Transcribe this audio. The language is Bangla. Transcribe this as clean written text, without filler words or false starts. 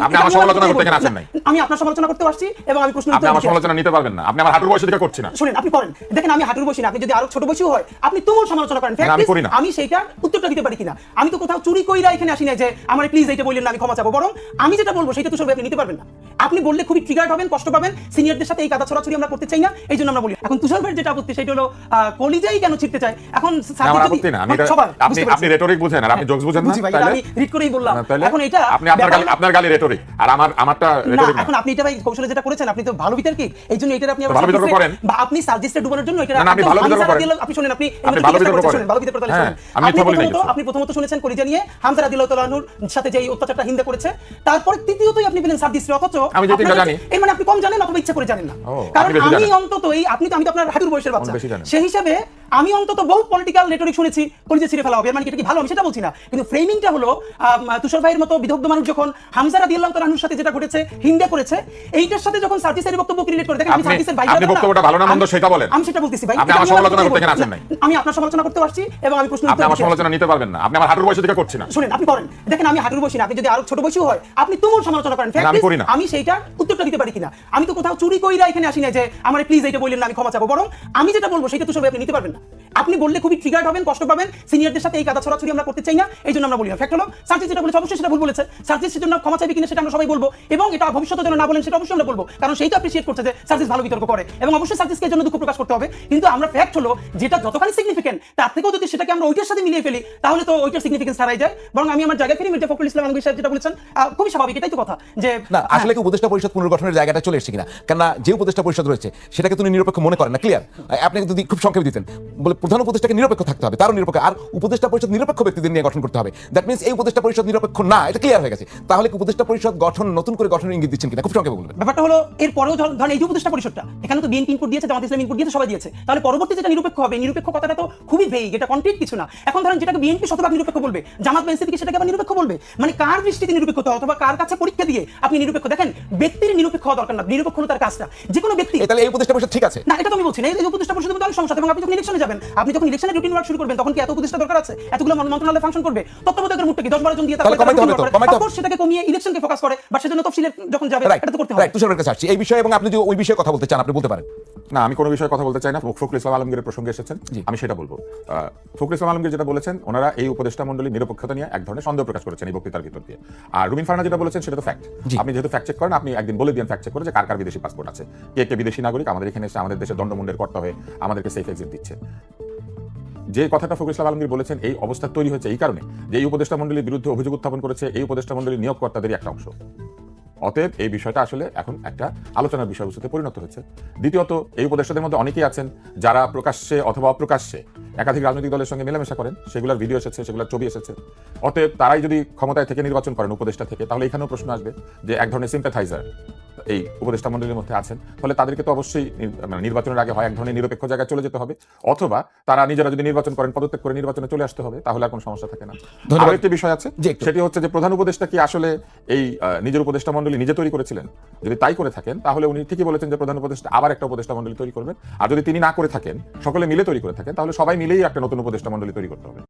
আপনি আমার সমালোচনা করতে কেন আসেন নাই? আমি আপনার সমালোচনা করতে আসছি এবং আমি প্রশ্ন আপনি আমার সমালোচনা নিতে পারবেন না। আপনি আমার হাঁটুর বয়স থেকে করছেন না। শুনেন, আপনি করেন। দেখেন আমি হাঁটুর বয়সী না, আপনি যদি আরো ছোট বয়সী হয় আপনি তুমুল সমালোচনা করেন। আমি সেইটার উত্তরটা দিতে পারি কিনা? আমি তো কোথাও চুরি কইরা এখানে আসি না যে আমার প্লিজ এইটা বললেন না আমি ক্ষমা চাবো, বরং আমি যেটা বলবো সেটা তো সবাই আপনি নিতে পারবেন না। আপনি বললে খুবই ট্রিগার্ড হবেন, কষ্ট পাবেন, সিনিয়রদের সাথে এই কাদা ছড়াছড়ি আমরা করতে চাই না, এই জন্য আমরা বলি। এখন তুষার ভাইয়ের যেটা আপত্তি সেটা হলো কলিজাই কেন ছিটতে চায়। এখন আমার আপত্তি না, আপনি রেটরিক বুঝেন আর আপনি জোকস বুঝেন না। তাহলে আমি রিড করেই বললাম। এখন এটা আপনি আপনার গালি রেটরিক আর আমারটা রেটরিক না। এখন আপনি এটা ভাই কৌশলে যেটা করেছেন, আপনি তো ভালো বিতর্কি, এই জন্য এটা আপনি ভালো বিতর্ক করেন বা আপনি সার্জিসে ডুবানোর জন্য এটা আপনি ভালো বিতর্ক করেন। আপনি শুনেন, আপনি ভালো বিতর্ক করেন, ভালো বিতর্ক তাহলে শুনেন। আপনি প্রথমত শুনেছেন কলিজা নিয়ে হামজা রাদিয়াল্লাহু তাআলা আনহুর সাথে যে অত্যাচারটা হিন্দা করেছে, তারপর তৃতীয়তই আপনি বলেন সার্জিসে, অথচ আমি যে তিনটা জানি এই মানে আপনি কম জানেন অথবা ইচ্ছা করে জানেন না। কারণ আমি অন্তত এই আমি তো আপনার হাঁটুর বয়সের বাচ্চা, সেই হিসাবে আমি অন্তত বহু পলিটিক্যাল রেটরিক শুনেছি কলিজা ছিঁড়ে ফেলা হবে, মানে এটা কি ভালো আমি সেটা বলছি না, কিন্তু ফ্রেমিংটা হলো তুষার ভাইয়ের মতো বিদগ্ধ মানুষ যখন হামজা রাদিয়াল্লাহু তাআলা আনহুর সাথে যেটা ঘটেছে হিন্দা করেছে, এইটার সাথে যখন সার্জিসের বক্তব্য রিলেট করে দেখেন, আমি সার্জিসের ভাই, আপনি বক্তব্যটা ভালো না মন্দ সেটা বলেন। আমি সেটা বলতেছি ভাই, আপনি আমার সমালোচনা করতে কেন আসেন নাই? আমি আপনার সমালোচনা করতে আসছি এবং আমি প্রশ্ন আপনি আমার সমালোচনা নিতে পারবেন না। আপনি আমার হাঁটুর বয়স থেকে করছেন না। শুনেন, আপনি করেন। দেখেন আমি হাঁটুর বয়সী না, আপনি যদি আরো ছোট বয়সী হয় আপনি তুমুল সমালোচনা করেন। আমি সেইটার উত্তরটা দিতে পারি কিনা? আমি তো কোথাও চুরি কইরা এখানে আসি না যে আমার প্লিজ এইটা বললেন না আমি ক্ষমা চাবো, বরং আমি যেটা বলবো সেটা তো সবাই আপনি নিতে পারবেন না। আপনি বললে খুবই ট্রিগার্ড হবেন, কষ্ট পাবেন, সিনিয়রদের সাথে এই কাদা ছড়াছড়ি আমরা করতে চাই না, এই জন্য আমরা বলি না। ফ্যাক্ট হলো সার্জিস যেটা বলেছে অবশ্যই সেটা ভুল বলেছে, সার্জিস সেজন্য ক্ষমা চাইবে কিনা সেটা আমরা সবাই বলবো, এবং এটা ভবিষ্যতে যেন না বলেন সেটা অবশ্যই আমরা বলবো, কারণ সেইটা অ্যাপ্রিশিয়েট করছে যে সার্জিস ভালো বিতর্ক করে, এবং অবশ্যই সার্জিসকে এর জন্য দুঃখ প্রকাশ করতে হবে। কিন্তু আমরা ফ্যাক্ট হলো যেটা যতখানি সিগনিফিকেন্ট তার থেকেও যদি সেটাকে আমরা ওইটার সাথে মিলিয়ে ফেলি তাহলে তো ওইটার সিগনিফিকেন্স হারাই যায়। বরং আমি আমার জায়গায় ফিরি, মির্জা ফখরুল ইসলাম আলমগীর সাহেব যেটা বলেছেন খুবই স্বাভাবিক, এটাই তো কথা যে না আসলে কি উপদেষ্টা পরিষদ পুনর্গঠনের জায়গাটা চলে এসেছে কিনা, কেননা যে উপদেষ্টা পরিষদ রয়েছে সেটাকে তুমি নিরপেক্ষ মনে করেন না, ক্লিয়ার? আপনি যদি খুব সংক্ষেপে দিতেন, বলে প্রধান উপদেষ্টাকে নিরপেক্ষ থাকতে হবে, তারও নিরপেক্ষ, আর উপদেষ্টা পরিষদ নিরপেক্ষ ব্যক্তিদের নিয়ে গঠন করতে হবে। দ্যাট মিন্স এই উপদেষ্টা পরিষদ নিরপেক্ষ না, এটা ক্লিয়ার হয়ে গেছে। তাহলে কি উপদেষ্টা পরিষদ গঠন নতুন করে গঠনের ইঙ্গিত দিচ্ছেন কিনা, খুব সংক্ষেপে বলবেন। ব্যাপারটা হলো এর পরেও ধরেন এই যে উপদেষ্টা পরিষদটা, এখানে তো বিএনপি ইনপুট দিয়েছে, জামাত ইসলাম ইনপুট দিয়েছে, সবাই দিয়েছে, তাহলে পরবর্তী যেটা নিরপেক্ষ হবে, নিরপেক্ষ কথাটা তো খুবই ভেইগ, এটা কনক্রিট কিছু না। এখন ধরেন যেটাকে বিএনপি শতভাগ নিরপেক্ষ বলবে, জামাত বা এনসিপি সেটাকে আবার নিরপেক্ষ বলবে, মানে কার দৃষ্টিতে নিরপেক্ষতা অথবা কার কাছে পরীক্ষা দিয়ে আপনি নিরপেক্ষ? দেখেন ব্যক্তির নিরপেক্ষ হওয়া দরকার না, নিরপেক্ষ হলো তার কাজটা, যে কোনো ব্যক্তি। তাহলে এই উপদেষ্টা পরিষদ ঠিক আছে না, এটা তো আমি বলছি না, এই উপদেষ্টা পরিষদের মধ্যে অনেক সমস্যা, এবং আপনি যখন ইলেকশনে যাবেন, আপনি যখন ইলেকশনের রুটিন ওয়ার্ক শুরু করবেন, তখন কি এত উপদেষ্টা দরকার আছে? এতগুলো মন্ত্রণালয় ফাংশন করবে, তত্ত্বাবধায়কের মুখটা কি 10-12 জন দিয়ে তারপর সেটাকে কমিয়ে ইলেকশনকে ফোকাস করে, বা সেজন্য তফসিলে যখন যাবে এটা তো করতে হবে। তুষারের কাছে আসছি এই বিষয়ে, এবং আপনি যদি ওই বিষয়ে কথা বলতে চান আপনি বলতে পারেন। না, আমি কোনো বিষয়ে কথা বলতে চাই না। ফখরুল ইসলাম আলমগীরের প্রসঙ্গে এসেছেন, আমি সেটা বলবো। ফখরুল ইসলাম আলমগীর যেটা বলেছেন, ওনারা এই উপদেষ্টা মণ্ডলী নিরপেক্ষতা নিয়ে এক ধরনের সন্দেহ প্রকাশ করেছেন এই বক্তৃতার ভিতর দিয়ে। আর রুমিন ফারহানা যেটা বলেছেন সেটা তো ফ্যাক্ট। আপনি যেহেতু ফ্যাক্ট চেক করেন, আপনি একদিন বলে দিন ফ্যাক্ট চেক করে যে কার কার বিদেশি পাসপোর্ট আছে, কে কে বিদেশি নাগরিক আমাদের এখানে এসে আমাদের দেশে দণ্ডমুণ্ডের কর্তা হয়ে আমাদেরকে সেফ এক্সিট দিচ্ছে। যে কথাটা ফখরুল ইসলাম আলমগীর বলেছেন, এই অবস্থা তৈরি হয়েছে এই কারণে যে এই উপদেষ্টা মণ্ডলীর বিরুদ্ধে অভিযোগ উত্থাপন করেছে এই উপদেষ্টা মণ্ডলীর নিয়োগকর্তাদেরই একটা অংশ। অতএব এই বিষয়টা আসলে এখন একটা আলোচনার বিষয়বস্তুতে পরিণত হয়েছে। দ্বিতীয়ত, এই উপদেষ্টাদের মধ্যে অনেকেই আছেন যারা প্রকাশ্যে অথবা অপ্রকাশ্যে একাধিক রাজনৈতিক দলের সঙ্গে মেলামেশা করেন, সেগুলোর ভিডিও এসেছে, সেগুলোর ছবি এসেছে। অতএব তারাই যদি ক্ষমতায় থেকে নির্বাচন করেন উপদেষ্টা থেকে, তাহলে এখানেও প্রশ্ন আসবে যে এক ধরনের সিম্প্যাথাইজার এই উপদেষ্টা মণ্ডলীর মধ্যে আছেন, ফলে তাদেরকে তো অবশ্যই নির্বাচনের আগে হয় এক ধরনের নিরপেক্ষ জায়গায় চলে যেতে হবে, অথবা তারা নিজেরা যদি নির্বাচন করেন পদত্যাগ করে নির্বাচনে চলে আসতে হবে, তাহলে আর কোনো সমস্যা থাকে না। আরো একটি বিষয় আছে, সেটি হচ্ছে যে প্রধান উপদেষ্টা কি আসলে এই নিজের উপদেষ্টা মণ্ডলী নিজে তৈরি করেছিলেন? যদি তাই করে থাকেন তাহলে উনি ঠিকই বলেছেন যে প্রধান উপদেষ্টা আবার একটা উপদেষ্টা মণ্ডলী তৈরি করবেন, আর যদি তিনি না করে থাকেন, সকলে মিলে তৈরি করে থাকেন, তাহলে সবাই মিলেই একটা নতুন উপদেষ্টা মণ্ডলী তৈরি করতে হবে।